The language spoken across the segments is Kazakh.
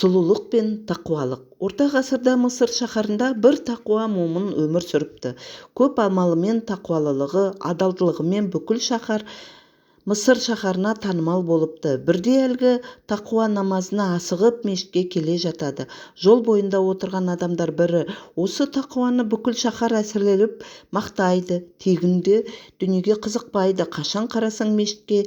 Сұлулық пен тақуалық. Орта ғасырда Мысыр шаһарында бір тақуа момын өмір сүріпті. Көп амалымен, тақуалылығы, адалдылығымен бүкіл шаһар Мысыр шаһарына танымал болыпты. Бірде әлгі тақуа намазына асығып мешітке келе жатады. Жол бойында отырған адамдар бірі осы тақуаны бүкіл шаһар әсірелеп мақтайды. Тегінде дүниеге қызықпайды. Қашан қарасаң мешітке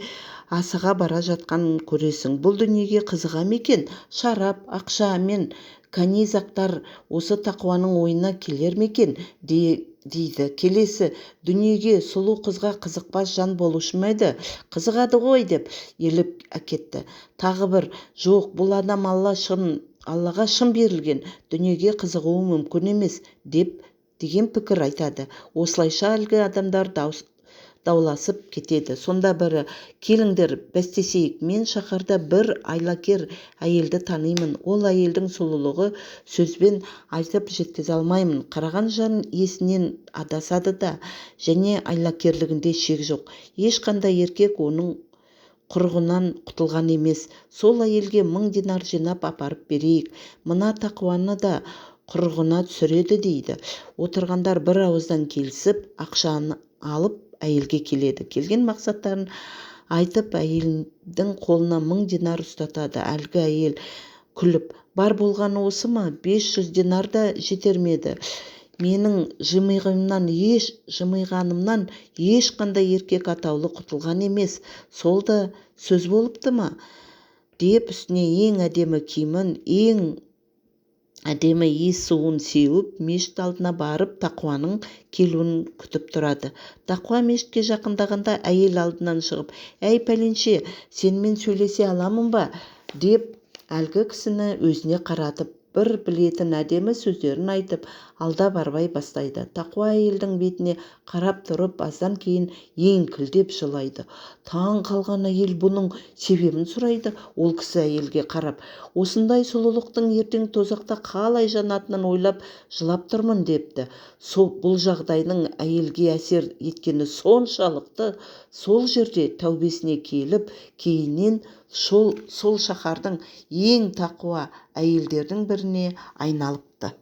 асыға бара жатқан көресің. Бұл дүниеге қызыға ма екен? Шарап, ақша мен канизақтар осы тақуаның ойына келер ме екен дейді. Келесі, дүниеге сұлу қызға қызықпас жан болушы ма еді? Қызығады ғой деп еліп әкетті. Тағы бір, жоқ, бұл адам Аллаға шын берілген, дүниеге қызығуы мүмкін емес деген пікір айтады. Осылайша әлгі адамдар дауласып кетеді. Сонда бірі, келіңдер бәстесейік, мен шаһарда бір айлакер әйелді танимын. Ол әйелдің сұлулығы сөзбен айтып жеткізе алмаймын. Қараған жан есінен адасады да, және айлакерлігінде шек жоқ. Ешқандай еркек оның құрығынан құтылған емес. Сол әйелге 1000 динар жинап апарып берейік. Мына тақуаны да құрығына түсіреді дейді. Отырғандар бір ауыздан келісіп, ақшаны алып әйелге келеді. Келген мақсаттарын айтып, әйелдің қолына 1000 динар ұстатады. Әлгі әйел күліп, бар болғаны осы ма? 500 динар да жетер ме еді? Менің жымиғанымнан ешқандай еркек атаулы құтылған емес. Сол да сөз болыпты ма? Деп үстіне ең әдемі киімін, ең әдемі иіс суын сеуіп, мешіт алдына барып, тақуаның келуін күтіп тұрады. Тақуа мешітке жақындағанда әйел алдынан шығып, әй пәленше, сенімен сөйлесе аламын ба? Деп әлгі кісіні өзіне қаратып, бір білетін әдемі сөздерін айтып, алда барбай бастайды. Тақуа әйелдің бетіне қарап тұрып, аздан кейін еңкілдеп жылайды. Таң қалған әйел бұның себебін сұрайды. Ол кісі әйелге қарап, осындай сұлулықтың ертең тозақта қалай жанатынын ойлап жылап тұрмын депті. Бұл жағдайдың әйелге әсер еткені соншалықты, сол жерде тәубесіне келіп, кейіннен сол шаһардың ең тақуа әйелдердің біріне айналыпты.